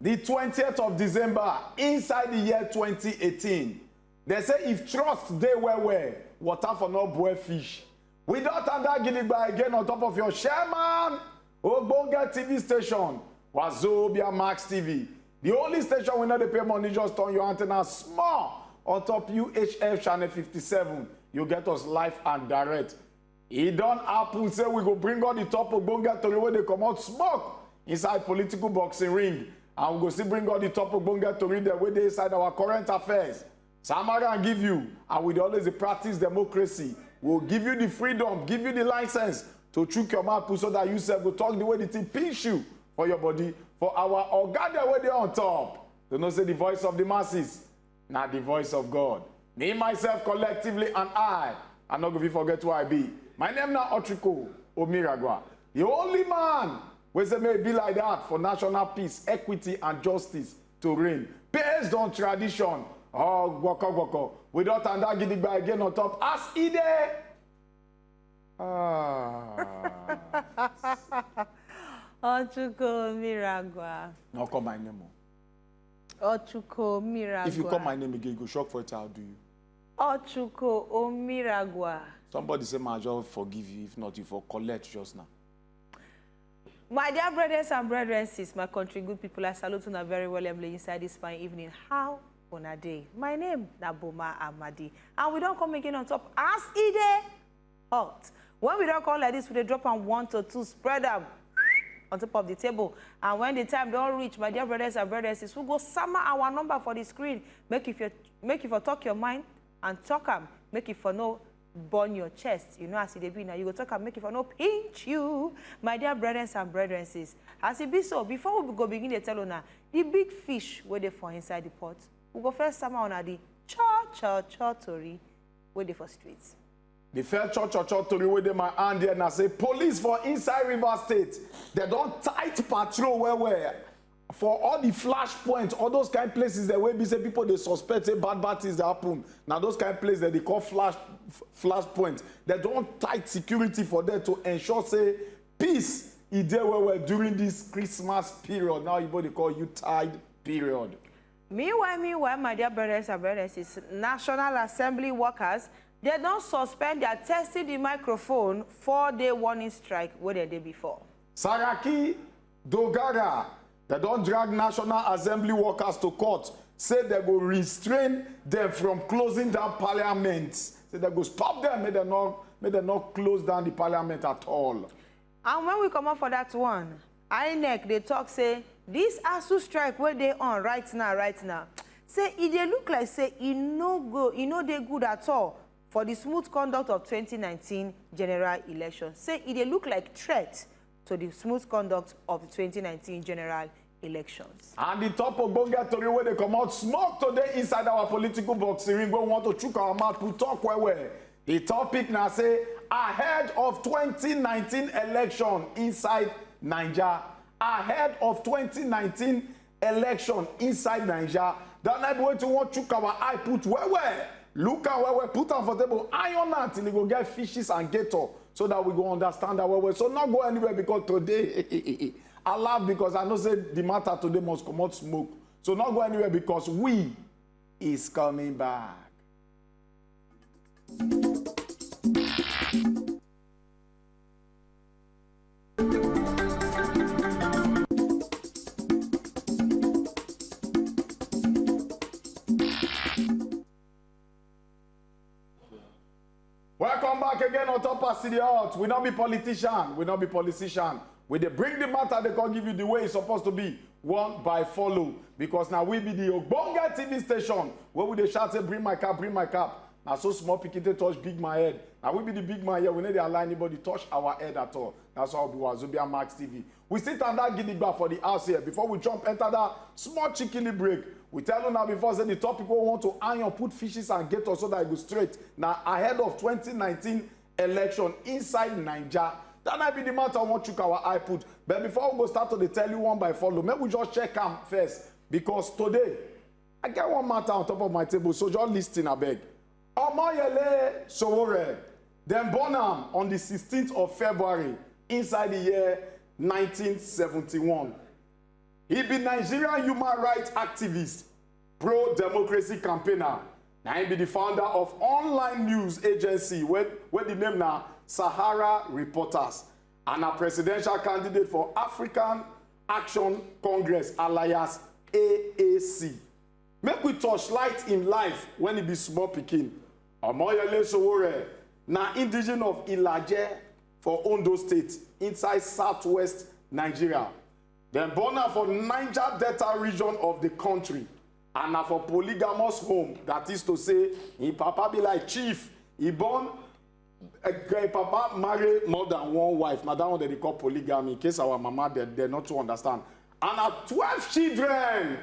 the 20th of December, inside the year 2018. They say if trust they were, water for no boy fish. Without under Gidigba again on top of your Sherman, Ogbonge TV station, Wazobia Max TV. The only station we know they pay money, just turn your antenna small on top UHF channel 57. You get us live and direct. It don't happen, say we go bring on the top of Ogbonge to the way they come out smoke inside political boxing ring. And we go still bring on the top of Ogbonge to read the way they inside our current affairs. Samara and give you, and we always practice democracy. We'll give you the freedom, give you the license to chook your mouth so that you self will talk the way the thing pinch you for your body. For our organ way they on top. Do not say the voice of the masses, not the voice of God. Me, myself, collectively, and I not going to forget who I be. My name is Ochuko Omiragwa. The only man who say may be like that for national peace, equity, and justice to reign. Based on tradition. Oh, waka. Without and that Gidigba again on top. As Ide. Ochuko Miragwa. No, call my name. Ochuko Miragwa. If you call my name again, you go shock for it. How do you? Ochuko Omiragwa. Somebody say, "My job forgive you. If not, you for collect just now." My dear brothers and brethren, my country good people, I salute you very well inside this fine evening. How on a day? My name is Boma Amadi, and we don't come again on top as Ide hot. When we don't call like this, we drop on 1 to 2, spread them on top of the table. And when the time don't reach, my dear brothers and brethren, we go summer our number for the screen. Make if you talk your mind and talk them. Make if for no burn your chest. You know as it be now. You go talk and make if for no pinch you. My dear brothers and brethren, as it be so, before we go begin to tell you now, the big fish where they for inside the pot. We go first summer on the cha tori where they for streets. The first cha tori where they my hand there and I say police for inside River State. They don't tight patrol where for all the flash points, all those kind of places that where be say people they suspect say bad things happen. Now those kind of places that they call flash points. They don't tight security for them to ensure say peace is there where during this Christmas period. Now you they call you tide period. Meanwhile, my dear brothers and brothers, National Assembly workers, they don't suspend their testing the microphone 4-day warning strike where they did before. Saraki Dogara, they don't drag National Assembly workers to court. Say they go restrain them from closing down parliament. Say they go stop them, may they not close down the parliament at all. And when we come up for that one, INEC, they talk, say, this ASU strike where they on right now, say, it they look like, say, it no they good at all for the smooth conduct of 2019 general election. Say, it they look like threat to the smooth conduct of the 2019 general elections. And the top of Ogbonge tori where they come out smoke today inside our political boxing ring. We want to chook our mouth to talk where. The topic now say, ahead of 2019 election inside NAIJA. Ahead of 2019 election inside NAIJA. That night we want to chook our eye put where. Look at where put on for table iron until we go get fishes and gator so that we go understand that where. So not go anywhere because today I laugh because I know say the matter today must come out smoke. So not go anywhere because we is coming back. Welcome back again on top of City Hall. We not be politician. We not be politician. When they bring the matter, they can give you the way it's supposed to be. One by follow. Because now we be the Ogbonge TV station. Where we they shout say, bring my cap, bring my cap. Now so small pickete touch big my head. Now we be the big man here. We need to allow anybody touch our head at all. That's why we be Wazobia Max TV. We sit on that Gidigba for the house here. Before we jump enter that small chickily break. We tell you now before say the top people want to iron, put fishes and get us so that it go straight. Now ahead of 2019 election inside NAIJA. That might be the matter I want to our eye put. But before we go start to tell you one by follow, maybe we just check them first. Because today, I get one matter on top of my table, so just listen, I beg. Omoyele Sowore, then born on the 16th of February inside the year 1971. He be Nigerian human rights activist, pro-democracy campaigner. Now he be the founder of online news agency where the name now Sahara Reporters, and a presidential candidate for African Action Congress, alias AAC. Make we touch light in life when he be small pikin. Omoyele Sowore, na indigenous of Ilaje for Ondo State, inside southwest Nigeria. Dem born her for Niger Delta region of the country, and na for polygamous home, that is to say, him papa be like chief. He born, papa marry more than one wife. Now that one they call polygamy, in case our mama they're not to understand. And have 12 children.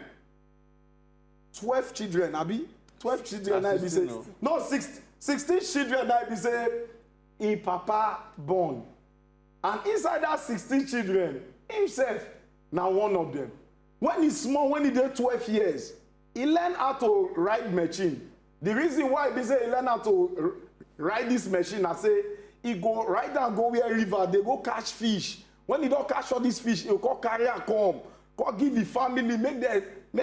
12 children, Abi? 12 children, I be say. No, 16 children, I be say, in papa born. And inside that 16 children, himself, now one of them. When he's small, when he did 12 years, he learned how to ride machine. The reason why he say he learned how to ride this machine, I say, he go ride and go where river, they go catch fish. When he don't catch all these fish, he'll go carry and come give the family, make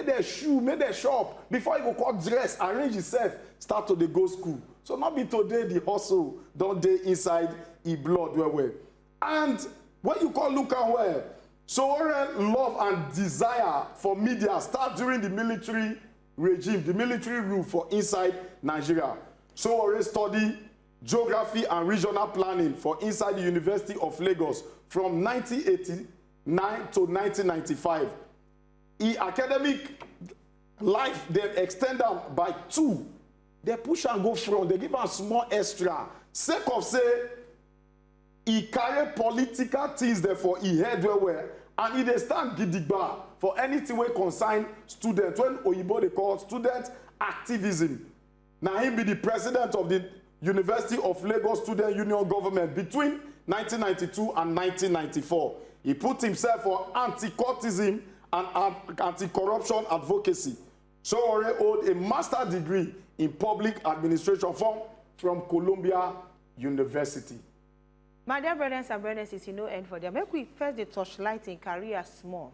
their shoe, make their shop. Before he go call dress, arrange himself, start to go school. So not be today the hustle, don't they inside his blood well. And what you call look and well, Sowore love and desire for media start during the military regime, the military rule for inside Nigeria. Sowore study geography and regional planning for inside the University of Lagos from 1989 to 1995. His academic life then extend am by 2. They push and go front, they give am small extra. Sake of say, he carry political things therefore he head well, and he dey stand gidigba for anything wey concern students, when oyibo dey call student activism. Now he be the president of the University of Lagos Student Union government between 1992 and 1994. He put himself for anti-cultism and anti-corruption advocacy. Sowore hold a master's degree in public administration from Columbia University. My dear brothers and brothers, it's no end for them. Make we first the torchlight in career small.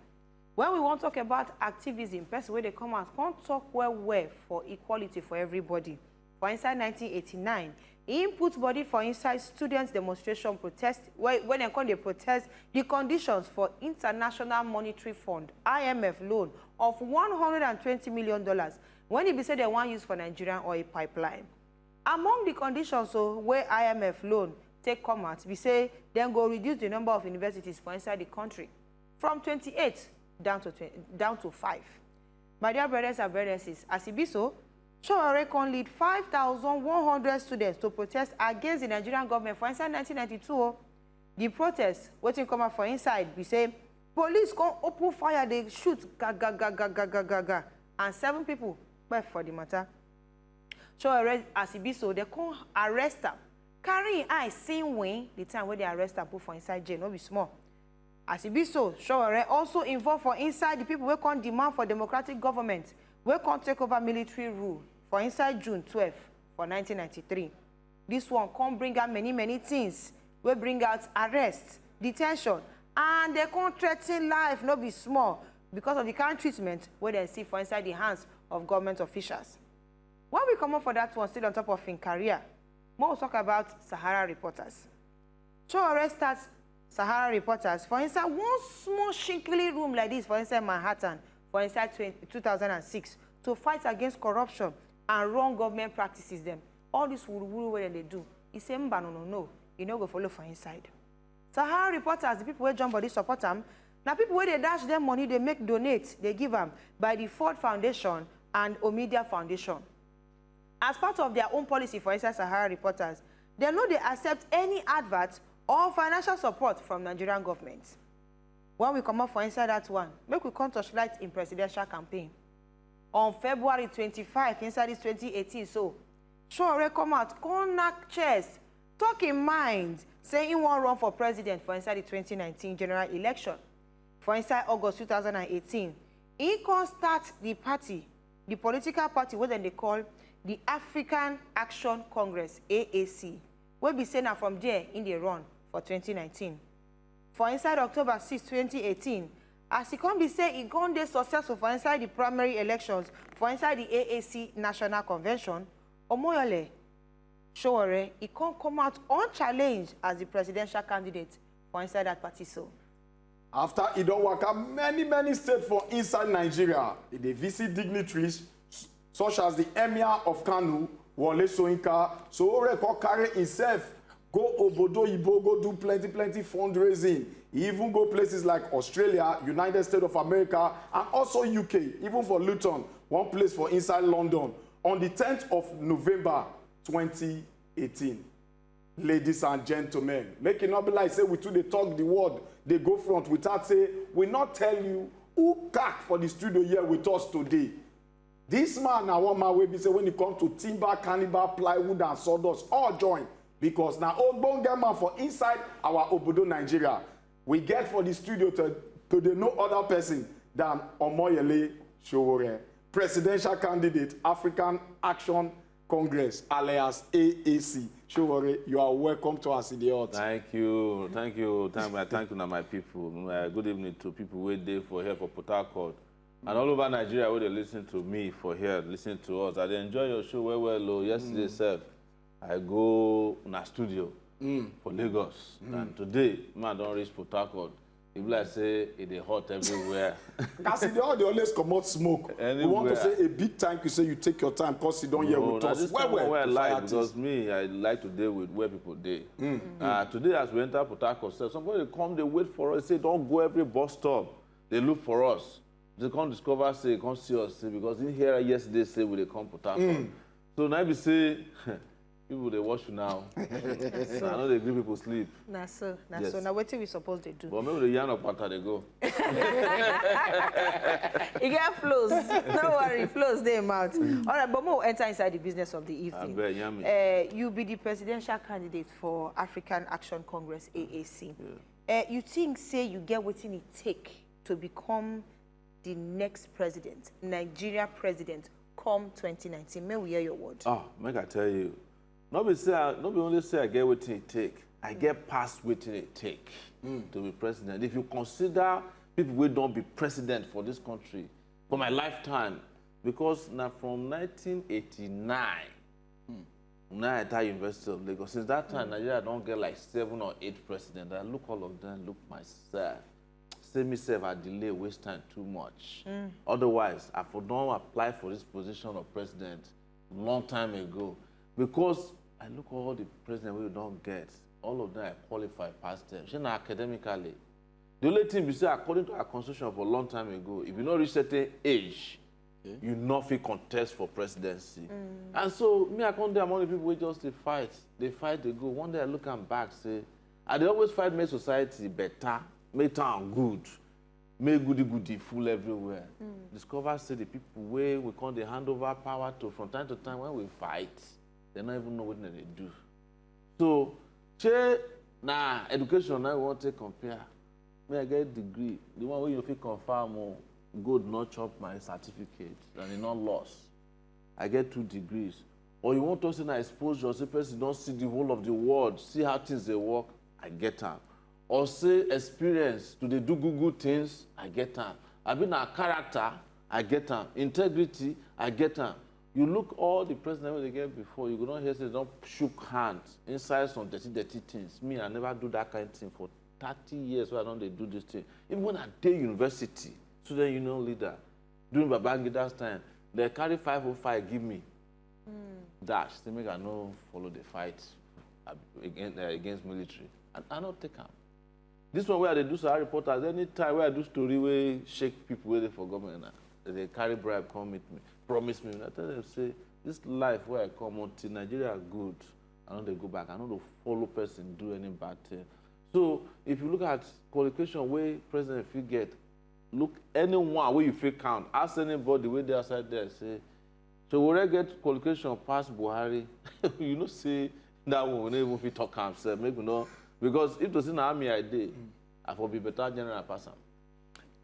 When we want to talk about activism, person where they come out, can't talk well for equality for everybody. For inside 1989, he put body for inside students' demonstration protest, when they come they protest the conditions for International Monetary Fund, IMF loan of $120 million, when it be said they want use for Nigerian oil pipeline. Among the conditions where IMF loan take come out, we say then go reduce the number of universities for inside the country from 28 down to 5. My dear brothers and brothers, as it be so, Sowore can lead 5,100 students to protest against the Nigerian government for inside 1992. The protest, waiting come out for inside, we say, police come open fire, they shoot, ga, and 7 people left for the matter. Sowore, as it be so, they come arrest them. Carrying eye, same way, the time where they arrest them, put for inside jail, no be small. As it be so, Sowore also involved for inside the people who can demand for democratic government, we can take over military rule for inside June 12 for 1993. This one can bring out many things. We bring out arrest, detention, and they can threaten life, not be small, because of the kind of treatment where they see for inside the hands of government officials. When we come up for that one, still on top of in career, we'll talk about Sahara Reporters. Sowore starts Sahara Reporters for inside one small shinkly room like this for inside Manhattan, for inside 2006, to fight against corruption and wrong government practices them. All this wuru where they do. He say, no. You know, go follow for inside. Sahara Reporters, the people where jump body support them. Now people where they dash them money, they make donate, they give them by the Ford Foundation and Omedia Foundation. As part of their own policy for inside Sahara Reporters, they know they accept any advert or financial support from Nigerian government. When we come up for inside that one, make we come touch light in presidential campaign. On February 25, inside this 2018, so Sowore come out, come knock chest, talk in mind, saying he won't run for president for inside the 2019 general election. For inside August 2018, he can start the party, the political party, what they call the African Action Congress, AAC. We'll be saying from there in the run for 2019. For inside October 6, 2018, As he can be say, he gone dey successful for inside the primary elections, for inside the AAC National Convention, Omoyele, Sowore, he can't come out unchallenged as the presidential candidate for inside that party. So, after he don waka many states for inside Nigeria, he dey visit dignitaries such as the Emir of Kano, Wole Soyinka. Sowore come carry himself go obodo Ibo, go do plenty fundraising. He even go places like Australia, United States of America, and also UK, even for Luton, one place for inside London, on the 10th of November 2018. Ladies and gentlemen, make it not be like say we too dey talk the word, they go front without say we not tell you who cack for the studio here with us today. This man na one man wey be say when it come to timber, cannibal, plywood and sawdust, all join because na ogbonge man for inside our obodo Nigeria. We get for the studio to the no other person than Omoyele Sowore, presidential candidate, African Action Congress, alias AAC. Sowore, you are welcome to us in the hut. Thank you. Thank you now, my people. Good evening to people who there for here for Port Harcourt. And all over Nigeria, where they listen to me for here, listen to us. I enjoy your show well. Yesterday, sir, I go in a studio for Lagos. And today, man, don't reach Port Harcourt. People like say it is hot everywhere. As they always come out smoke. We want to say a big time you say you take your time because you don't hear with us. Where I like because me, I like to deal with where people dey. Today, as we enter Port Harcourt, somebody come, they wait for us, say don't go every bus stop. They look for us. They can't discover, say, can't see us, say, because in here yesterday say we they come Port Harcourt. So now we say. People they watch you now. I know they give people sleep. Nah, so. Now what we supposed to do? But maybe the yarn of Pata they go. You get flows. No worry, flows they out. All right, but we'll enter inside the business of the evening. I bet, yummy. You be the presidential candidate for African Action Congress AAC. You think say you get what it take to become the next president, Nigeria president, come 2019? May we hear your word? Make I tell you. Not be only say I get what it take. I get past what it take to be president. If you consider people who don't be president for this country for my lifetime, because now from 1989, now I enter University of Lagos. Since that time, Nigeria don't get like 7 or 8 presidents. I look all of them, look myself. Say myself, I delay, waste time too much. Otherwise, I don't apply for this position of president long time ago. Because I look at all the presidents we don't get, all of them I qualify past them. She not academically. The only thing we say, according to our constitution for a long time ago, if you not reach certain age, you not fit contest for presidency. And so me, I can't do among the people who just they fight, they go. One day I look and back, say, they always fight make society better, make town good, make goody full everywhere. Discover say the people where we can't they hand over power to from time to time when we fight. They don't even know what they do. So, education now we want to compare. May I get a degree? The one where you feel confirm or good not chop my certificate and it not lost. I get 2 degrees. Or you want to see an exposure, say person don't see the whole of the world, see how things they work, I get them. Or say experience to they do good things, I get them. I've been a character, I get them. Integrity, I get them. You look all the presidents they get before, you go not hear say they don't shook hands inside some dirty things. Me, I never do that kind of thing for 30 years. Why don't they do this thing? Even when I did university, student union leader, during Babangida's time, they carry 505, give me. Dash, they make I no follow the fight against military. And I don't take them. This one where they do some reporters, anytime where I do story where shake people waiting for government, they carry bribe, come meet me. Promise me. I tell them, say, this life where I come until Nigeria good, I know they go back. I know to follow person do any bad thing. So if you look at qualification where president if you get, look anyone where you feel count. Ask anybody where they outside there, say, so when I get qualification past Buhari, you know, say that one will never fit talk himself. Maybe no, because if it was in the army I did, I will be better general person.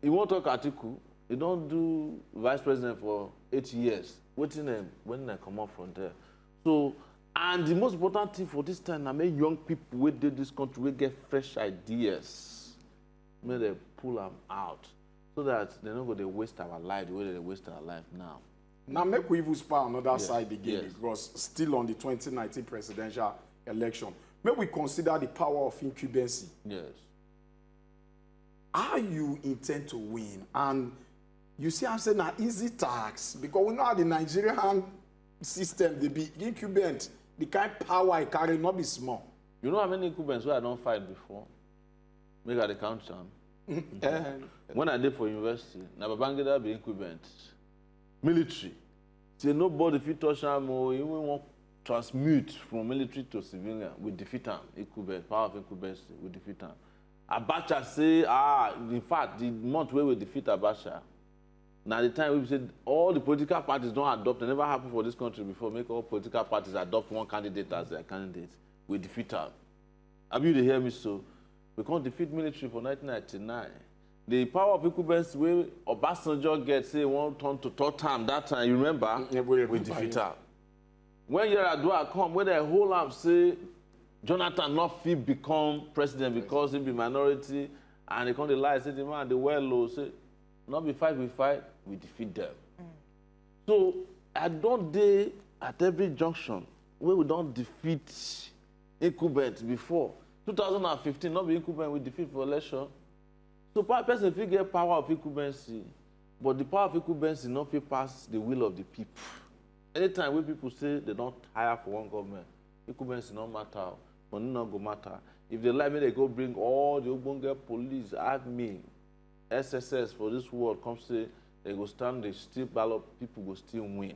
You won't talk article. You don't do vice president for 8 years. Waiting them when they come up from there. So, and the most important thing for this time, I mean, young people who did this country, we get fresh ideas. May they pull them out. so that they're not going to waste our life the way they waste our life now. Now, make we even spar another Yes, side again, yes. because still on the 2019 presidential election, may we consider the power of incumbency. Yes. How you intend to win? And you see, I'm saying, an easy tax, because we know how the Nigerian system, they be incumbent, the kind of power I carry, not be small. You know how many incumbents where I don't fight before? Make I the count some. When I did for university, na Babangida be incumbent. Military. Say nobody fit touch am or even want transmute from military to civilian. We defeat am. Incumbent, power of incumbency, we defeat am. Abacha say, in fact, the month where we defeat Abacha, now the time we said all the political parties don't adopt, it never happened for this country before, make all political parties adopt one candidate as their candidate. We defeat am. Have you hear me so? We can't defeat military for 1999. The power of incumbency where Obasanjo gets, say, one turn to third term, that time, you remember? Yeah, we defeat am. When Yaradua come, when they hold up, say, Jonathan not fit become president because he be minority, and they come to lie, say, the man, the well low, say, not be fight, we defeat them. So, I don't dare at every junction where we don't defeat incumbents before. 2015, not be incumbent, we defeat for election. So, person if you get power of incumbency, but the power of incumbency not fit pass the will of the people. Anytime when people say they don't hire for one government, incumbency no matter, money not go matter. If they like me, they go bring all the Ogbonge police, army, SSS for this world, come say they go stand, they still ballot, people go still win.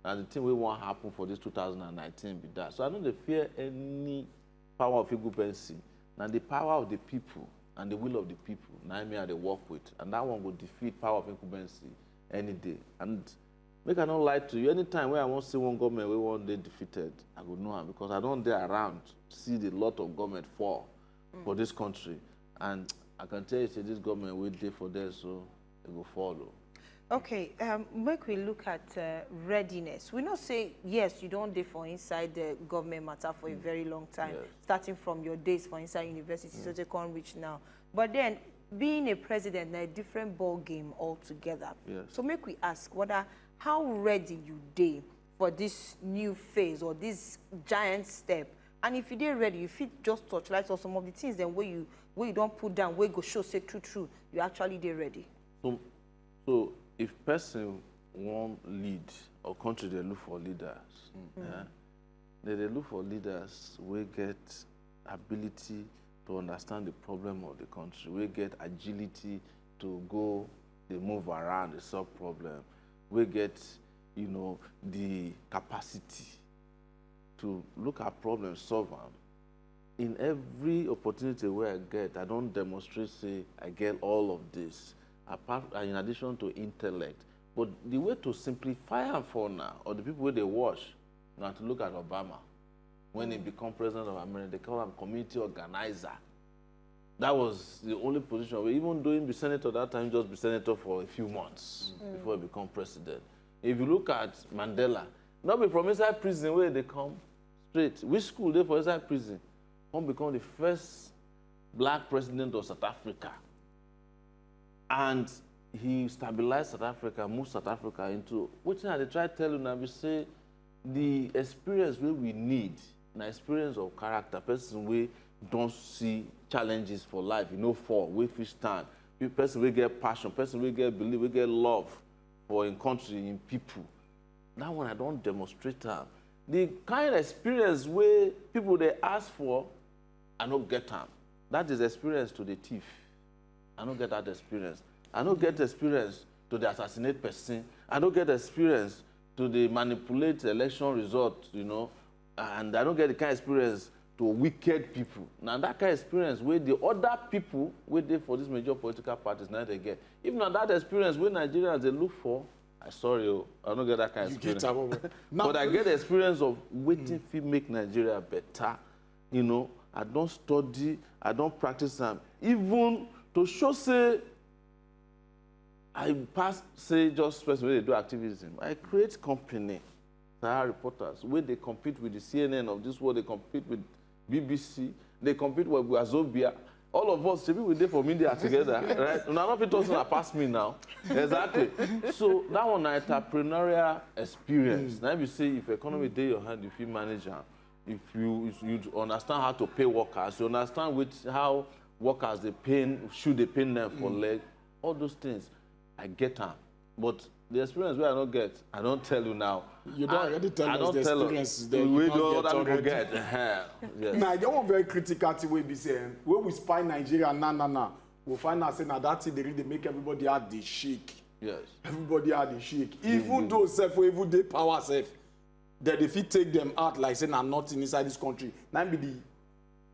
And the thing we want happen for this 2019 be that. So I don't fear any power of incumbency. Now the power of the people and the will of the people, now me they work with. And that one will defeat power of incumbency any day. And make I not lie to you, anytime when I want to see one government we one day defeated, I go know am because I don't dare around see the lot of government fall for this country. And I can tell you, say this government will day for there, so they go follow. Okay, make we look at readiness. We not say, yes, you don't dey for inside the government matter for a very long time, Yes. starting from your days for inside university, so they can't reach now. But then, being a president, na a different ball game altogether. Yes. So make we ask, how ready you dey for this new phase or this giant step? And if you dey ready, you fit just touchlight on some of the things then where you don't put down, where go show say true, you actually dey ready. So if person want lead or country, they look for leaders. Yeah? They look for leaders who get ability to understand the problem of the country. We get agility to go, they move around, they solve problem. We get, the capacity to look at problems, solve them. In every opportunity where I get, I don't demonstrate, say, I get all of this, apart, in addition to intellect. But the way to simplify them for now, or the people where they watch, now to look at Obama. When he became president of America, they call him community organizer. That was the only position where, even though he be senator that time, just be senator for a few months before he become president. If you look at Mandela, not be from inside prison where they come straight. Which school they for inside prison? Come become the first black president of South Africa. And he stabilized South Africa, moved South Africa into, which they try to tell you now, we say, the experience where we need, an experience of character, person we don't see challenges for life, fall, we fish stand, person we get passion, person we get belief, we get love for in country, in people. That one I don't demonstrate that. The kind of experience where people they ask for, I don't get them. That is experience to the thief. I don't get that experience. I don't get experience to the assassinate person. I don't get experience to the manipulate election results, and I don't get the kind of experience to wicked people. Now that kind of experience where the other people where they for these major political parties now they get. If not that experience where Nigerians they look for, I don't get that kind of experience. But I get the experience of waiting to make Nigeria better. I don't study, I don't practice them. Even to show say I pass, say, just person where they do activism. I create company, Sahara reporters, where they compete with the CNN of this world, they compete with BBC, they compete with Azobia, all of us, maybe we did from India together, right? Now, not people talking pass me now. Exactly. So that one, entrepreneurial experience. Now, if you say if economy day your hand, if you manage them, if you understand how to pay workers, you understand how workers should they pay them for leg, all those things, I get them. But the experience where I don't get, I don't tell you now. You don't already tell us the experiences there. We You go don't that get we get. Yes. Now, I get one very critical thing we be saying. When we spy Nigeria, we'll find out saying that that thing they really make everybody had the shake. Yes. Everybody had the shake. Even though self, even they power self, that if you take them out like saying I'm nothing inside this country, that be the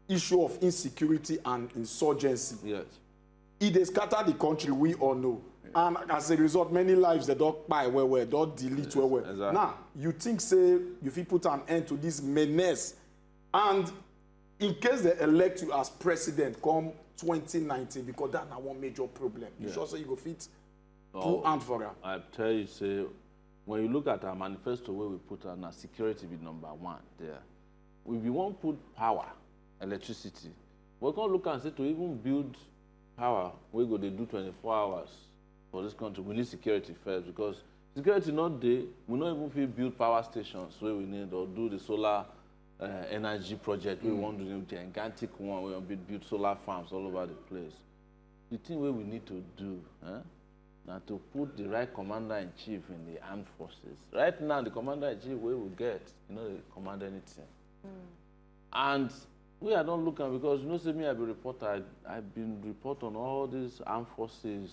issue of insecurity and insurgency. Yes. It they scatter the country, we all know. And as a result, many lives they don't buy where don't delete where. Exactly. Now, you think say if you put an end to this menace, and in case they elect you as president come 2019, because that's not one major problem. You sure say you go fit put hand for her. I tell you, say, when you look at our manifesto where we put our security be number one there. If we won't put power, electricity, we're going to look and say to even build power, we go to do 24 hours. For this country, we need security first, because security not there. We not even feel build power stations where we need, or do the solar energy project. We want to do the gigantic one where we build solar farms all over the place. The thing where we need to do now to put the right commander-in-chief in the armed forces. Right now, the commander-in-chief where we get, they command anything. And we are not looking, because say me, I've been reporter. I've been reporting on all these armed forces.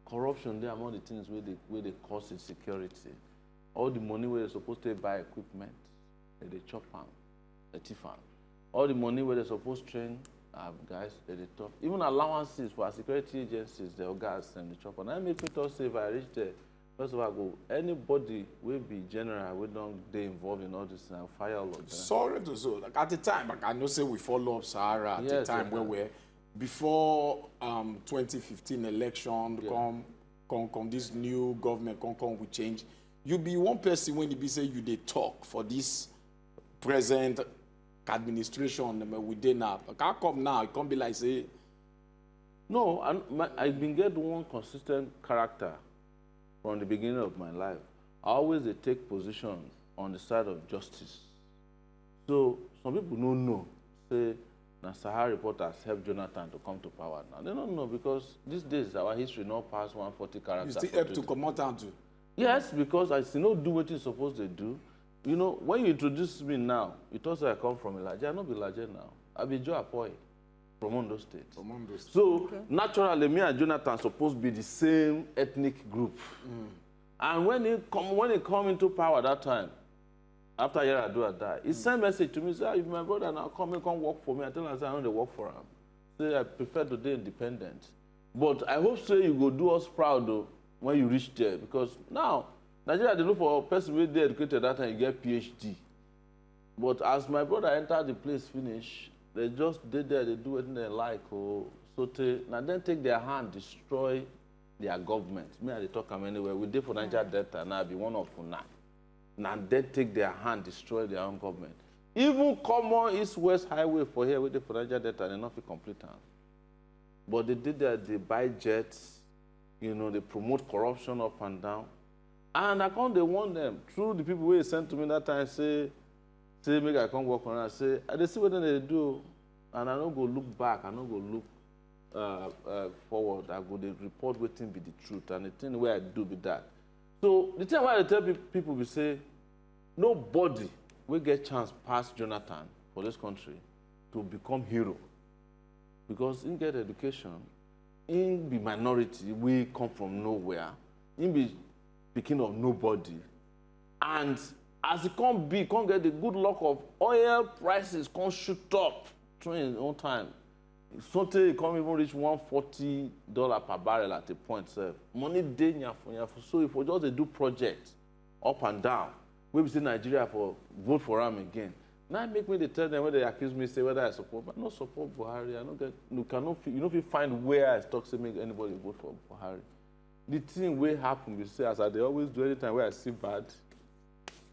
Corruption, they are among the things where they cause insecurity. All the money where they're supposed to buy equipment, they chop them, they thief them. All the money where they're supposed to train guys, they talk. Even allowances for our security agencies, the guys and the chop. And I make people say if I reach there, first of all, I go, anybody will be general, we don't they involved in all this, I'll fire all of them. Sorry to say, like at the time, like I know say we follow up Sahara at the time where we're before 2015 election, come this new government, come we change. You be one person when you be say you they talk for this present administration within now. How come now? It can't be like say. No, I've been getting one consistent character from the beginning of my life. I always take position on the side of justice. So some people don't know. Say. Now, Sahara reporters helped Jonathan to come to power now. They don't know, because these days our history not past 140 characters. You still help to come out and do? Yes, because I still do what you're supposed to do. When you introduce me now, you thought I come from Elijah. I not be Elijah now. I be Joe Apoy from Ondo State. So, naturally, me and Jonathan supposed to be the same ethnic group. And when he come into power that time, after Yaradua died, he sent a message to me, say, if my brother now come work for me, I tell him, I don't work for him. Say, I prefer to be independent. But I hope you go do us proud though, when you reach there. Because now, Nigeria, they look for a person who is educated that time, you get PhD. But as my brother entered the place finish, they just did there, they do what they like. Now then take their hand, destroy their government. Me and they talk them anyway. We did for Nigeria Delta, and I'll be one of them now. Now they take their hand, destroy their own government. Even common East-West highway for here, we did for Nigeria Delta, they not be complete. But they did that, they buy jets, they promote corruption up and down. And I can't they want them through the people who sent to me that time, say make I come work on it. I say, I see what they do, and I don't go look back, I don't go look forward. I go they report what thing be the truth, and the thing where I do be that. So the thing why I tell people we say, nobody will get chance past Jonathan for this country to become hero. Because in get education, in be minority, we come from nowhere, in be speaking of nobody. And as it can't get the good luck of oil prices can't shoot up during its own time. Something it can't even reach $140 per barrel at a point. Money day so if we just do projects up and down, we will see Nigeria for vote for him again. Now make me tell them when they accuse me, say whether I support, but I not support Buhari. I don't get you know if you find where I talk to make anybody vote for Buhari. The thing will happen, we say as they always do anytime where I see bad,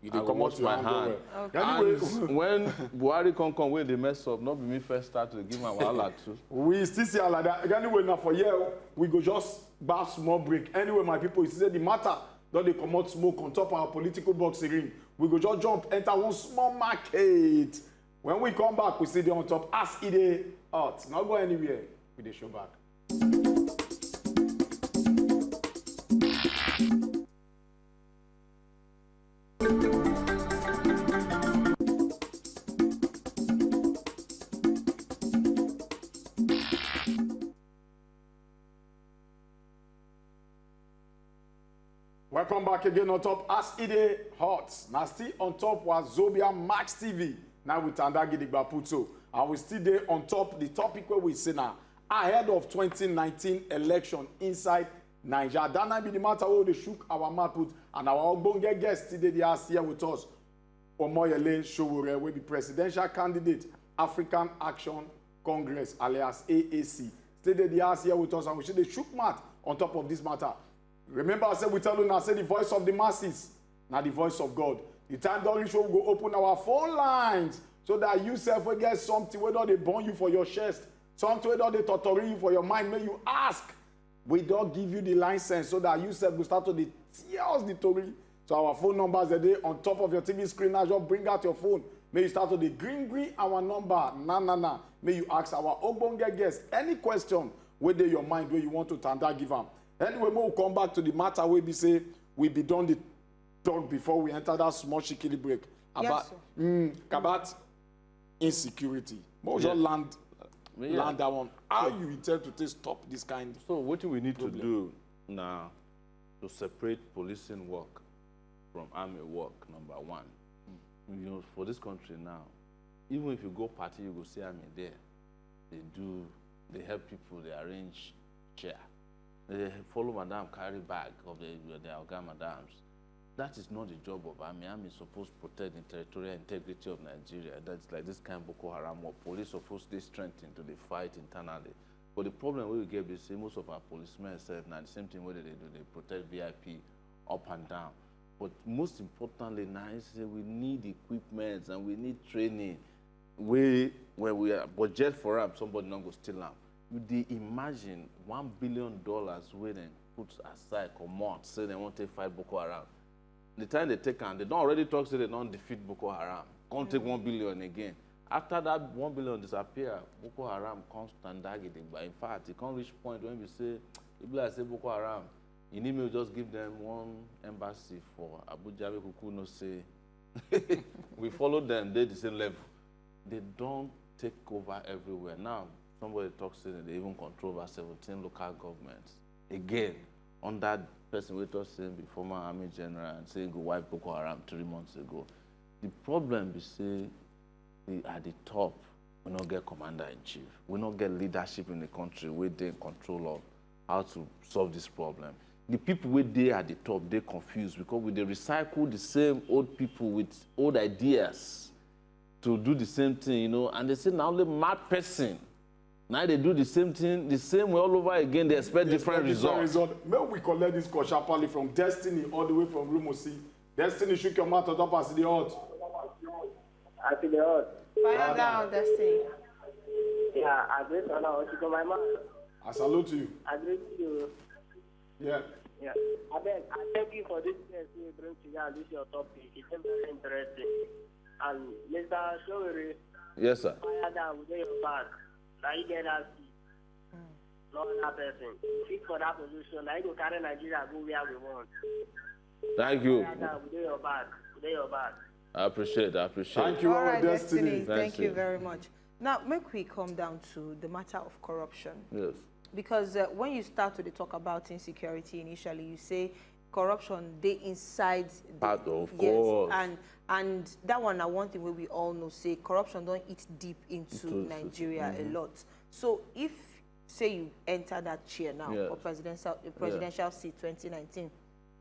You I dey go comot wash your my hand hand. well. Okay. Anyway, And when Buhari come wey dey mess up, not be me first start to give my wahala too. we still see am like that. Anyway, now for here, we go just back small break. Anyway, my people, you see the matter don dey comot smoke on top our political boxing ring. We go just jump enter one small market. When we come back, we see the on top as e dey hot. Not go anywhere. We dey show back. Welcome back again on top as e dey hot. Now still on top was Zobia Max TV. Now with Tandagi Digbaputo. And we still there on top the topic where we say now ahead of 2019 election inside NAIJA. That might be the matter where they shook our mouth put and our ogbonge guest today they are here with us. Omoyele Sowore will be presidential candidate African Action Congress alias AAC. Today they are here with us and we should they shook mouth on top of this matter. Remember, I said we tell you now, say the voice of the masses, now the voice of God. The time don't reach, we go open our phone lines so that you self will get something whether they burn you for your chest, something whether they torture you for your mind. May you ask. We don't give you the license so that you self will start to tell us the story. So our phone numbers are there on top of your TV screen. Now just bring out your phone. May you start to the green our number. Nah. May you ask our ogbonge guest any question whether your mind where you want to tanda give them. Anyway, we'll come back to the matter where we say we be done the talk before we enter that small shikili break about about insecurity. We'll just land that one. How you intend to stop this kind? So what we need to do now to separate policing work from army work, number one. You know, for this country now, even if you go party, you go see army there. They help people, they arrange chair. They follow madam carry bag of their organ madams. That is not the job of army. Army is supposed to protect the territorial integrity of Nigeria. That's like this kind of Boko Haram or police supposed to strengthen to the fight internally. But the problem we get is most of our policemen say now the same thing what they do, they protect VIP up and down. But most importantly now is we need equipment and we need training. When we are budget for them, somebody not go steal them. They imagine $1 billion where they put aside command, say they want to fight Boko Haram. The time they take on, they don't already talk, say they don't defeat Boko Haram. Can't take 1 billion again. After that 1 billion disappear, Boko Haram comes standard. But in fact, it can't reach point when we say, if I say Boko Haram, you need me to just give them one embassy for Abuja, who no say, we follow them, they're the same level. They don't take over everywhere. Now, somebody talks to them, they even control about 17 local governments. Again, on that person we talked saying the former army general and saying go wipe Boko Haram 3 months ago. The problem is say at the top, we not get commander-in-chief. We not get leadership in the country where they in control of how to solve this problem. The people where they at the top, they're confused because they recycle the same old people with old ideas to do the same thing, you know, and they say now only mad person. Now they do the same thing, the same way all over again, they expect different results. May we collect this call sharply from Destiny all the way from Rumosi. Destiny, shook your mouth on top as the hot. I feel the hot. Fire down, Destiny. Yeah, I agree on Ochuko, my man. I salute you. I agree with you. Yeah. Yeah. I thank you for this chance you bring to you and this your topic. It's very interesting. And Mr. Sowore, yes, sir. fire down with your back. Now you get that seat. Not that person. Fit for that position. Now you go carry Nigeria go where we want. Thank you. Fire down with your back. With your back. I appreciate it. Thank you, All right, Destiny. Thank you very much. Now, make we come down to the matter of corruption. Yes. Because when you start to talk about insecurity initially, you say corruption, they inside the Part of course. And that one now one thing where we all know say corruption don't eat deep into Nigeria a lot. So if say you enter that chair now for presidential seat 2019,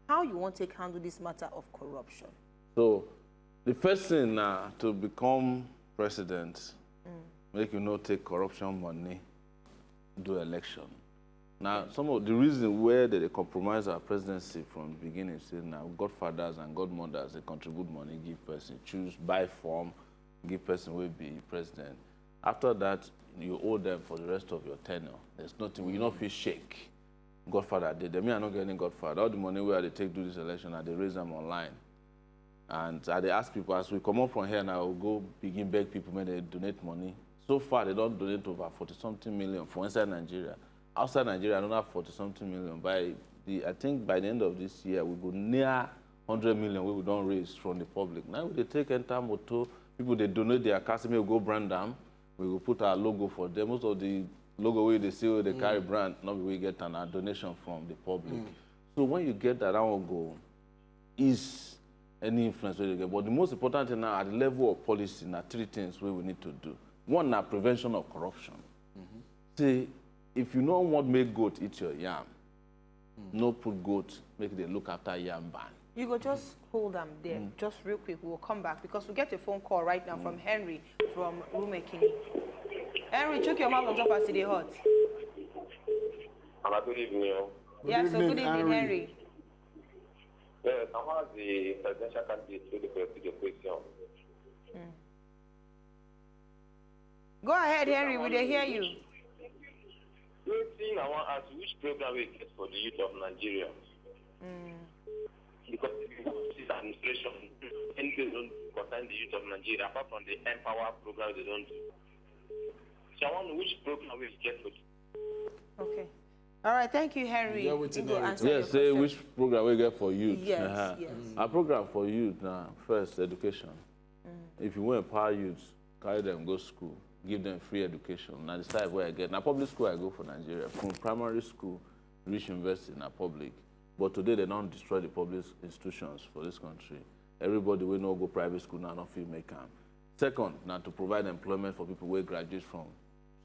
how you want to handle this matter of corruption? So the first thing to become president, make you not take corruption money, do election. Now, some of the reason where they compromise our presidency from the beginning, say now godfathers and godmothers, they contribute money, give person, choose, buy form, give person will be president. After that, you owe them for the rest of your tenure. There's nothing, you don't feel shake. Godfather did. Me, I don't get any godfather. All the money where they take do this election, and they raise them online. And they ask people, as we come up from here now, we'll go begin beg people when they donate money. So far, they don't donate over 40-something million for inside Nigeria. Outside Nigeria, another 40-something million. I think by the end of this year, we go near 100 million we don't raise from the public. Now they take enter motor, people they donate their cars, we go brand them, we will put our logo for them. Most of the logo where they see they carry brand, not we get a donation from the public. So when you get that, I will go, is any influence where you get. But the most important thing now at the level of policy, now 3 things we need to do. One, now prevention of corruption. See, if you don't want make goat eat your yam, no put goat, make they look after yam ban. You go just hold them there, just real quick. We'll come back because we get a phone call right now from Henry from Rumekini. Henry, choke your mouth on top as it hot. Good evening. Yeah, so good evening, Henry. Yes, I was the presidential candidate to the question. Go ahead, Henry, we dey hear you. The thing I want to ask, which program we get for the youth of Nigeria? Because this administration, anything don't concern the youth of Nigeria, apart from the Empower program they don't do. So I want to know which program we get for Okay. All right, thank you, Henry. Yeah, waiting there. Yes, say which program we get for youth. Yes, yes. Our program for youth now, first, education. If you want to empower youth, carry them, go school, give them free education. Now decide where I get. Now public school I go for Nigeria. From primary school, reach university, now public. But today they don't destroy the public institutions for this country. Everybody will not go private school now, not feel make them. Second, now to provide employment for people who graduate from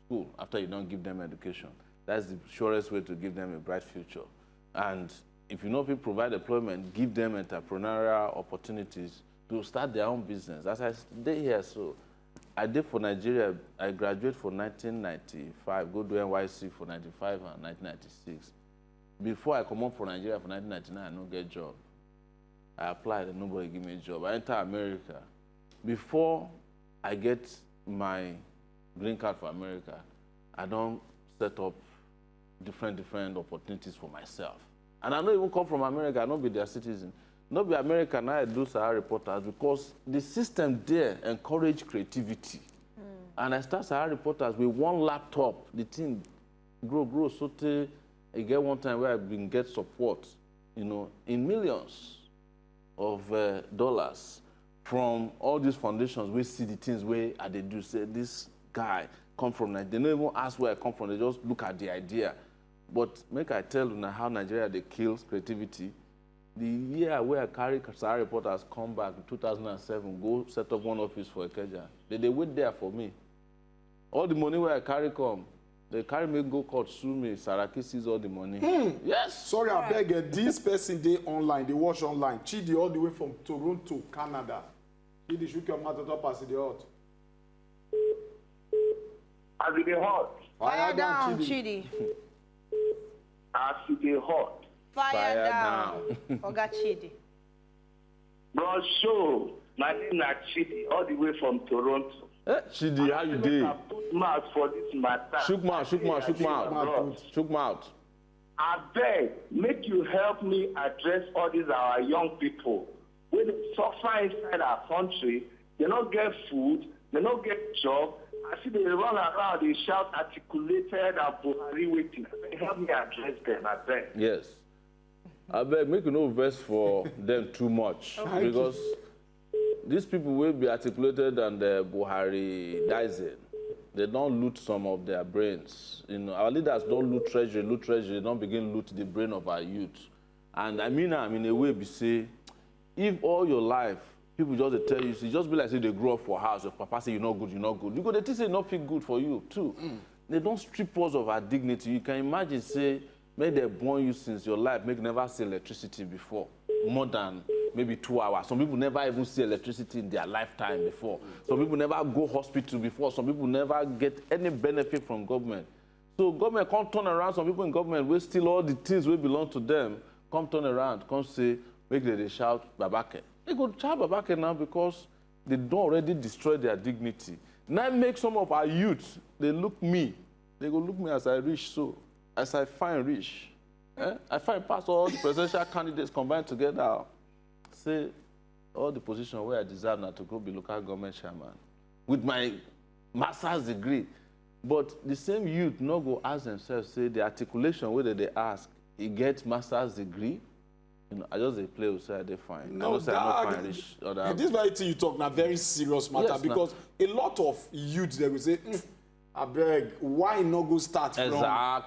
school after you don't give them education. That's the surest way to give them a bright future. And if you know if you provide employment, give them entrepreneurial opportunities to start their own business. As I stay here, so I did for Nigeria, I graduated for 1995, go to NYC for 95 and 1996. Before I come up for Nigeria for 1999, I don't get a job. I applied and nobody give me a job. I enter America. Before I get my green card for America, I don't set up different opportunities for myself. And I don't even come from America, I don't be their citizen. Not be American, I do Sahara Reporters because the system there encourage creativity. And I start Sahara Reporters with one laptop, the thing grow, so I get one time where I been get support, you know, in millions of dollars from all these foundations. We see the things where they do, say this guy come from Nigeria. They don't even ask where I come from, they just look at the idea. But make I tell you now how Nigeria they kills creativity. The year where I carry Sahara Reporters come back in 2007, go set up one office for Ikeja. They wait there for me. All the money where I carry come, they carry me go court, sue me. Saraki sees all the money. Yes. Sorry, I beg. This person they online, they watch online. Chidi all the way from Toronto, Canada. Chidi shook your mouth up as the hot. As it is hot. Fire down, Chidi. As it is hot. Fire down. Oga Chidi. Bro, show. My name is Chidi, all the way from Toronto. Chidi, how you doing? I put mouth for this matter. Shook mouth. I beg, make you help me address all these our young people. When they suffer inside our country, they don't get food, they don't get job. I see they run around, they shout articulated and Buhari waiting. Help me address them, I beg. Yes. I beg, make you no vex for them too much. Because these people will be articulated and Buhari Daisen. They don't loot some of their brains. You know, our leaders don't loot treasury, they don't begin loot the brain of our youth. And I mean, in a way, we say, if all your life, people just tell you, it just be like say they grow up for house, your papa say you're not good. You go, they say not feel good for you too. They don't strip us of our dignity. You can imagine, say, maybe they born you since your life, make never see electricity before, more than maybe 2 hours. Some people never even see electricity in their lifetime before. Some people never go hospital before. Some people never get any benefit from government. So government can't turn around. Some people in government will steal all the things will belong to them. Come turn around, come say, make they shout Babake. They go shout Babake now because they don't already destroy their dignity. Now make some of our youth, they look me. They go look me as I rich, so as I find rich. I find past all the presidential candidates combined together. Say all the position where I deserve now to go be local government chairman with my master's degree. But the same youth no go ask themselves, say the articulation whether they ask, he gets master's degree. You know, I just they play with say they fine. No, say I no fine rich. This very thing you talk now very serious matter, Yes, because a lot of youths they will say, I beg, why not go start from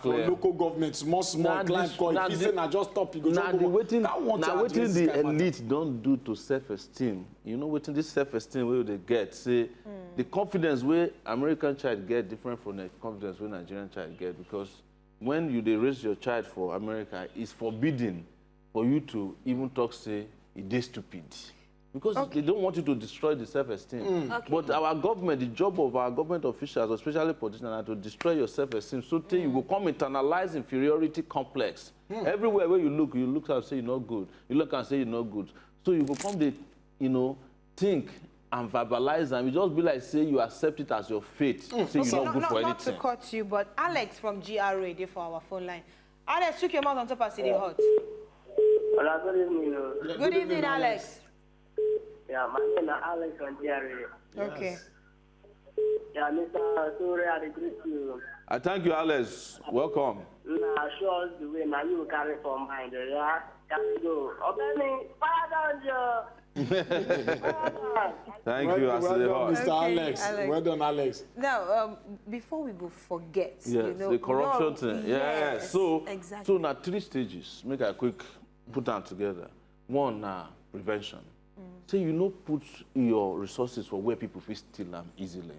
local government, small climb call. If you say na just stop, you go now go. waiting the elite elite don't do to self-esteem. You know waiting this self-esteem where they get. Say the confidence where American child get different from the confidence where Nigerian child get, because when you they raise your child for America, it's forbidden for you to even talk say it is stupid. Because they don't want you to destroy the self-esteem. But our government, the job of our government officials, especially politicians, are to destroy your self-esteem. So you will come internalize inferiority complex. Everywhere where you look and say you're not good. You look and say you're not good. So you will come to, think and verbalize, and you just be like, say you accept it as your fate. Say you're not good for anything. Not to cut you, but Alex from GRA there for our phone line. Alex, took your mouth on top of City Hot. Well, good evening. Good evening, Alex. Yeah, my name is Alex from GRA. Okay. Yeah, Mr. Sowore, I agree with you. I thank you, Alex. Welcome. Nah, show us the way. Now you carry for mind, yeah? Can you go? Obey me. Fire down, Thank you, Well done, Mr. Okay, Alex. Alex. Well done, Alex. Now, before we go, forget. Yes, the corruption thing. Yes, So, exactly. so now 3 stages. Make a quick put them together. One, prevention. So you know, put your resources for where people feel steal them easily.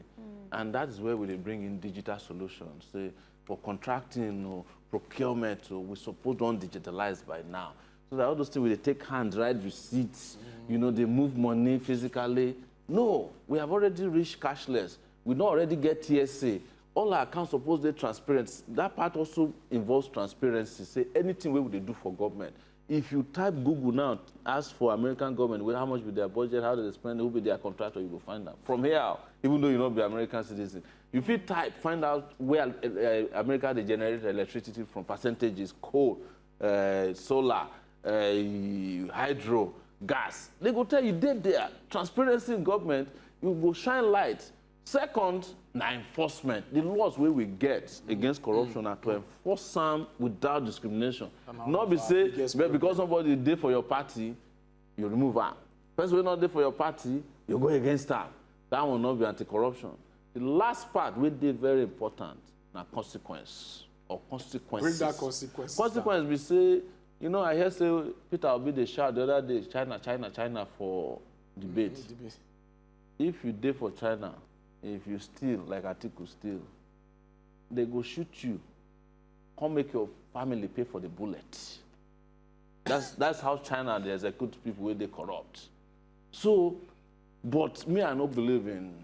And that is where we bring in digital solutions. Say, for contracting or procurement, we suppose don't digitalize by now. So that all those things, they take hand, write receipts, they move money physically. No, we have already reached cashless. We don't already get TSA. All our accounts supposed to be transparent. That part also involves transparency. Say anything we would do for government. If you type Google now, ask for American government, how much be their budget, how do they spend, who be their contractor, you will find out. From here, even though you not be American citizen, if you type, find out where America they generate electricity from, percentages, coal, solar, hydro, gas. They go tell you there. Transparency in government, you go shine light. Second, now enforcement. The laws where we get against corruption are to enforce them without discrimination. Not be say, because somebody did for your party, you remove her. Person will not there for your party, you go against her. That will not be anti-corruption. The last part we did very important, now consequence or consequences. Bring that consequence. Consequence we say, I hear say Peter Obi they shout the other day, China for debate. If you did for China, if you steal, like Atiku steal, they go shoot you. Come make your family pay for the bullet. That's how China, they execute people where they corrupt. So, but me, I don't believe in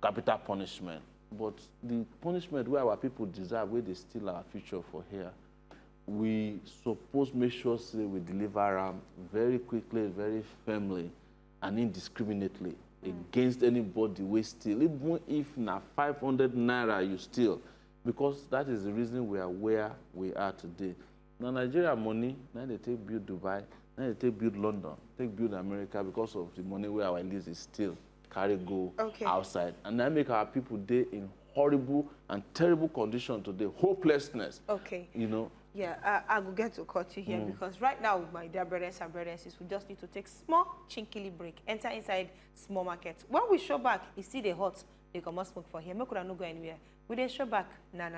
capital punishment. But the punishment where our people deserve, where they steal our future for here, we suppose make sure say we deliver them very quickly, very firmly, and indiscriminately. Against anybody we steal, even if na 500 naira you steal, because that is the reason we are where we are today. Now Nigeria money, now they take build Dubai, now they take build London, take build America because of the money where our lease is still carry go outside, and that make our people day in horrible and terrible condition today, hopelessness. Okay. Yeah, I will get to cut you here because right now, my dear brothers and sisters, we just need to take small, chinkily break, enter inside small market. When we show back, you see the hot, they come out smoke for here. Make sure not go anywhere. We then show back, na.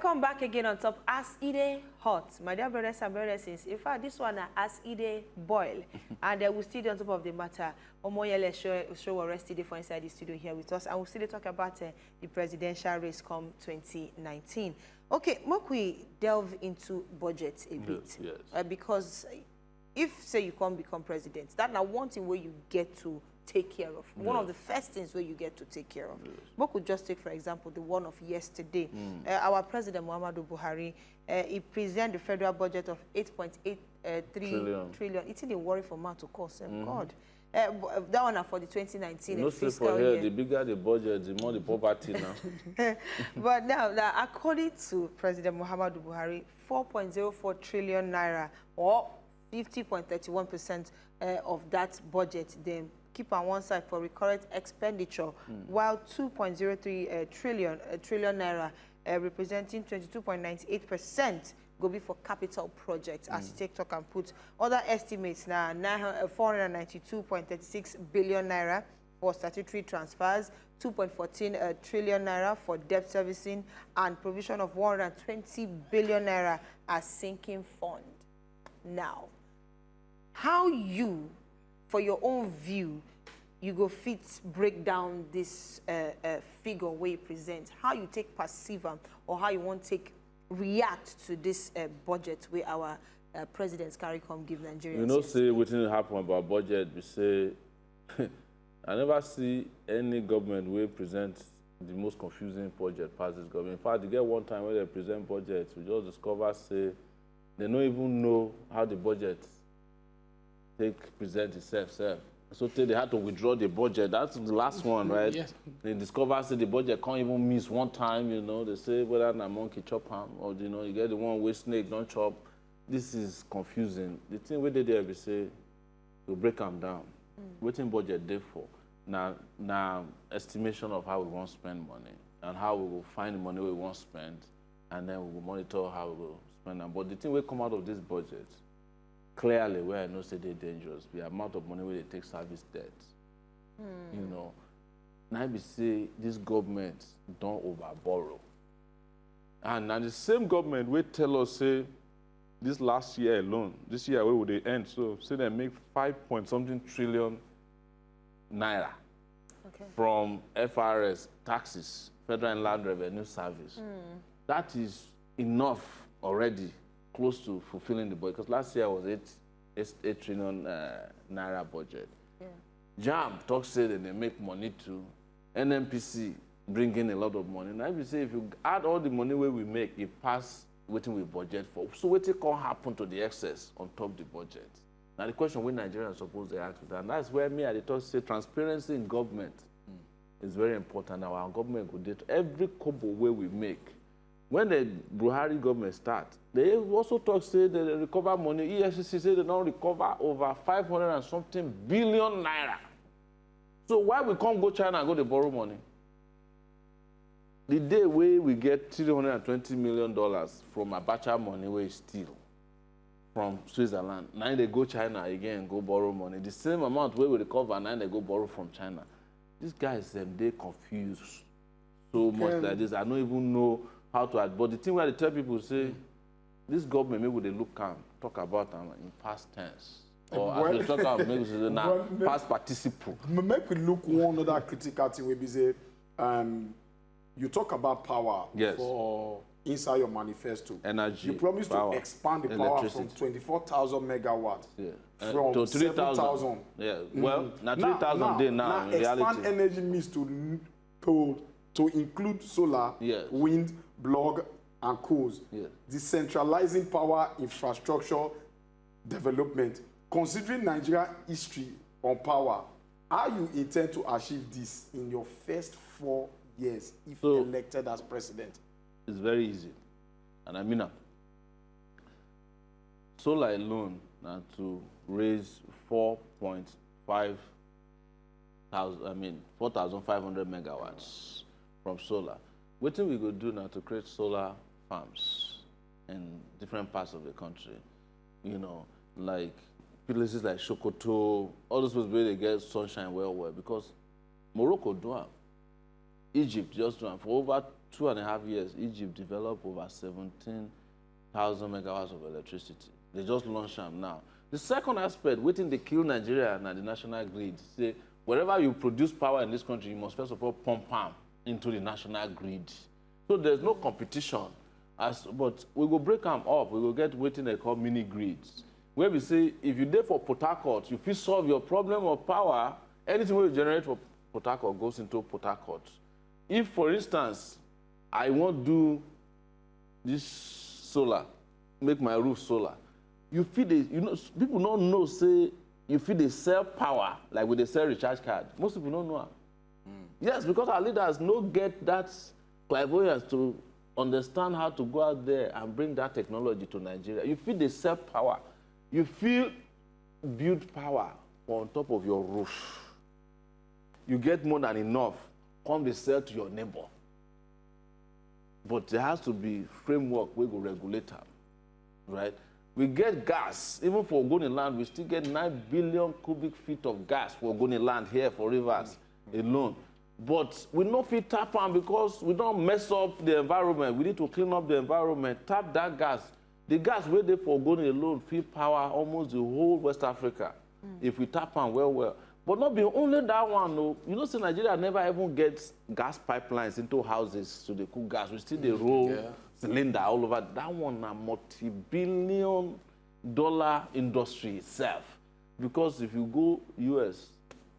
Welcome back again on top As Ide Hot. My dear brothers and brothers, in fact, this one As Ide Boil. And we'll still on top of the matter. Omoyele Sowore today for inside the studio here with us. And we'll still talk about the presidential race come 2019. Okay, make we delve into budget a bit. Yes. Because if, say, you can't become president, that's now one thing where you get to take care of. One of the first things where you get to take care of. But could just take, for example, the one of yesterday. Our President Muhammadu Buhari, he presented the federal budget of 8.83 trillion. It's in a worry for man to cost. God. That one for the 2019 no fiscal for here, year. the bigger the budget, the more the poverty now. But now, according to President Muhammadu Buhari, 4.04 trillion naira, or 50.31% of that budget, then keep on one side for recurrent expenditure, while 2.03 trillion naira, representing 22.98%, go be for capital projects, as you take talk and put. Other estimates now, 492.36 billion naira for statutory transfers, 2.14 trillion naira for debt servicing, and provision of 120 billion naira as sinking fund. Now, how you, for your own view, you go fit break down this figure where you present, how you take perceive them, or how you want to take react to this budget where our presidents carry come give Nigerians. You know, say what didn't happen about budget, we say, I never see any government will present the most confusing budget past this government. In fact, you get one time where they present budget, we just discover, say, they don't even know how the budget present itself. So they had to withdraw the budget. That's the last one, right? Yes. They discover say the budget can't even miss one time, you know. They say whether a monkey chop ham or, you know, you get the one where snake don't chop. This is confusing. The thing where they there, we say, you break them down. Waiting budget there for. Now estimation of how we want to spend money and how we will find the money we want to spend, and then we will monitor how we will spend them. But the thing will come out of this budget, clearly, where I know say they're dangerous, the amount of money where they take service debt. You know, now we say this government don't overborrow. And now the same government will tell us, say, this last year alone, this year where would they end? So say they make 5.something trillion naira from FRS, taxes, Federal and Land Revenue Service. That is enough already, close to fulfilling the budget, because last year was 8 trillion naira budget. JAM talks say that they make money too. NNPC bring in a lot of money. Now if you say if you add all the money where we make, it pass what we budget for. So what can happen to the excess on top the budget? Now the question when Nigerians supposed to ask that, and that's where me at the talk say transparency in government is very important. Our government could date every kobo where we make. When the Buhari government start, they also talk, say they recover money. EFCC say they now recover over 500 and something billion naira. So why we can't go China and go to borrow money? The day where we get $320 million from Abacha money where steal from Switzerland, now they go China again, go borrow money. The same amount where we recover, now they go borrow from China. These guys, they confused so much like this. I don't even know how to add. But the thing where they tell people, say, this government, maybe they look and talk about them in past tense. Or as they talk about, maybe say, now, past participle. Make we look one other critical thing where we say, you talk about power for inside your manifesto. Energy. You promise power, to expand the power from 24,000 megawatts from to 7,000. Yeah, well, now 3,000 day now in reality. Expand energy means to include solar, wind, block, and coals. Decentralizing power infrastructure development. Considering Nigeria's history on power, how you intend to achieve this in your first 4 years if elected as president? It's very easy. And I mean, solar alone now to raise 4,500 megawatts from solar. What we could do now to create solar farms in different parts of the country, you know, like places like Sokoto, all those places where they get sunshine well, because Morocco do it. Egypt just do it for over 2.5 years, Egypt developed over 17,000 megawatts of electricity. They just launched them now. The second aspect, waiting they kill Nigeria and the national grid. Say, wherever you produce power in this country, you must first of all pump them into the national grid. So there's no competition. But we will break them up. We will get waiting they call mini grids. Where we say, if you there for Port Harcourt, you please solve your problem of power, anything we generate for Port Harcourt goes into Port Harcourt. If, for instance, I want to do this solar, make my roof solar, you feel people don't know, say, you feel they sell power, like with the sell recharge card. Most people don't know. Yes, because our leaders don't get that clairvoyance to understand how to go out there and bring that technology to Nigeria. You feel they sell power. You feel build power on top of your roof. You get more than enough. Come they sell to your neighbor. But there has to be framework we go regulate them, right? We get gas, even for Ogoni land, we still get 9 billion cubic feet of gas for Ogoni land here for rivers alone. But we don't fit tap on because we don't mess up the environment. We need to clean up the environment, tap that gas. The gas where they for Ogoni alone feed power almost the whole West Africa if we tap on well. But not be only that one, no. You know, say Nigeria never even gets gas pipelines into houses to the cook gas. We still they roll cylinder all over. That one a multi-billion-dollar industry itself. Because if you go US,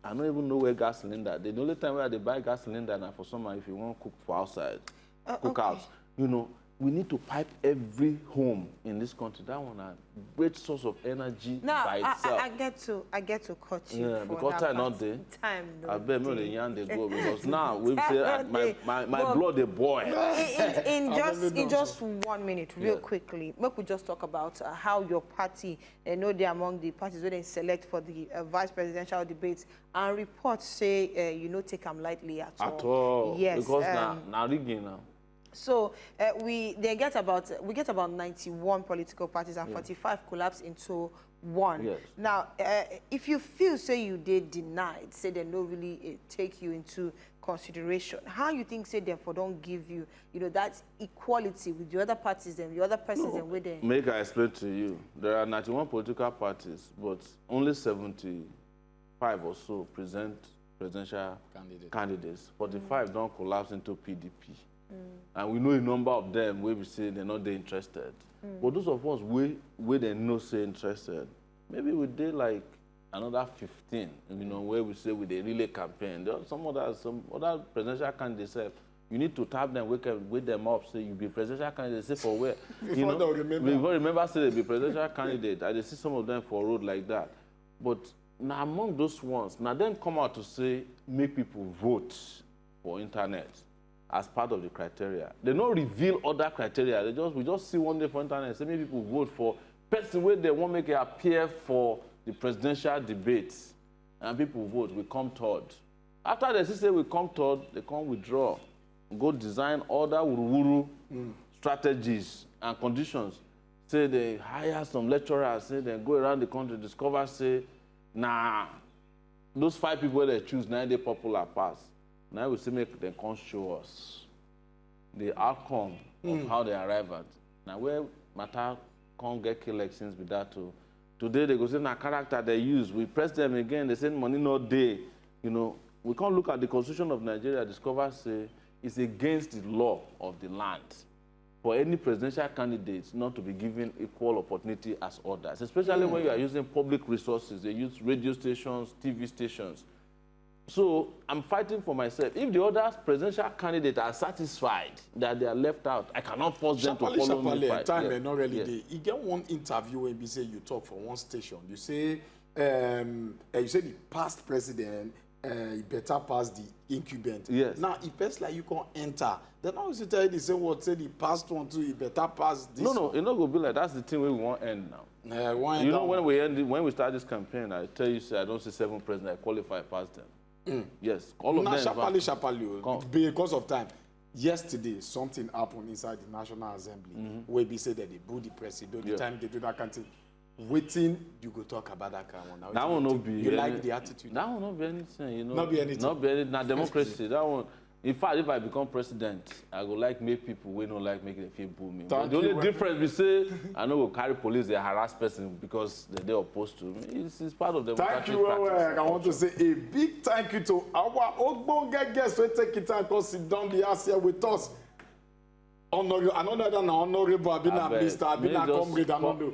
I don't even know where gas cylinder. The only time where they buy gas cylinder now for summer if you want to cook for outside, cook out. You know, we need to pipe every home in this country. That one a great source of energy by itself. I get to cut you. Yeah, for because that time not there. Time no I bet me the yarn they go because now we say Time no my dey. blood they boil. In just 1 minute, real quickly, we could just talk about how your party, they're among the parties where they select for the vice presidential debates, and reports say take them lightly at all. At all. Yes. Because now rigging now. So we get about 91 political parties and 45 collapse into one. Yes. Now, if you feel say you did denied, say they don't really take you into consideration, how you think say therefore don't give you that equality with the other parties and the other persons and with them? Make I explain to you. There are 91 political parties, but only 75 or so present presidential candidates. 45 don't collapse into PDP. And we know a number of them where we say they're not interested. But those of us where they know say interested, maybe we did like another 15, where we say with a relay campaign. There are some other presidential candidates say, you need to tap them, wake them up, say you be presidential candidate, say for where? Before remember say they be presidential candidate. I see some of them for road like that. But now among those ones, now them come out to say make people vote for internet as part of the criteria. They don't reveal other criteria. We just see one day for internet, say many people vote for person where they won't make it appear for the presidential debates. And people vote, we come third. After they say we come third, they come withdraw. Go design other wuru strategies and conditions. Say they hire some lecturers, say they go around the country, discover, say, nah, those 5 people they choose, now they popular pass. Now we see make them come show us the outcome of how they arrive at. Now where matter can't get elections with that too. Today they go say na character they use. We press them again, they send money no day. We can't look at the Constitution of Nigeria, discover say it's against the law of the land for any presidential candidates not to be given equal opportunity as others, especially when you are using public resources. They use radio stations, TV stations. So I'm fighting for myself. If the other presidential candidates are satisfied that they are left out, I cannot force them to follow me. Time not really day. You get one interview when you say you talk for one station. You say the past president he better pass the incumbent. Yes. Now if it's like you can't enter, then I always tell you the same word. Say the past one too. He better pass this. No, it not go be like that's the thing we want end now. When we start this campaign, I tell you, say I don't see 7 presidents I qualify past them. Yes, all of them. Sharply, because of time. Yesterday, something happened inside the National Assembly where we say that they boo the president. The time they do that kind of thing. Waiting, you go talk about that kind of one. That will not be. You like the attitude? That will not be anything, Not be anything. Not be anything. Now democracy. That one. In fact, if I become president, I go like make people we don't like make them feel boo me. Thank But the only you. difference we say I know will carry police, they harass person because they're opposed to me. It's part of the Thank you, I want to say a big thank you to our Ogbonge guests who take it time to sit down the house here with us. Another than honorable Abina Mr. Abina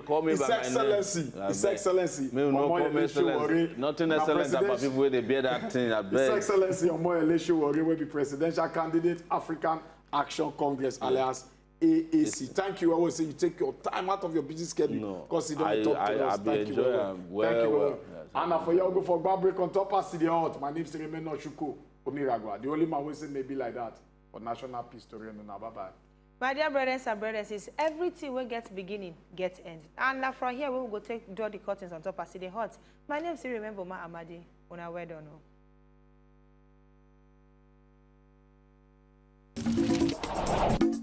Comrade His Excellency, His Excellency, Omoyele Sowore, nothing excellent about people where they bear that thing. His Excellency Omoyele Sowore will be presidential candidate, African Action Congress, alias AAC. Thank you. I always say you take your time out of your busy schedule because you don't talk to us. Thank you. Thank you. And for you, I'll go for a break on top of the out. My name is Ochuko Omiragwa. The only man who say maybe like that for national peace to reign. Bye-bye. My dear brothers and brothers, is everything will get beginning, get end. And from here, we will go draw the curtains on top of the hot. My name is Remember Ma Amadi. Una well done.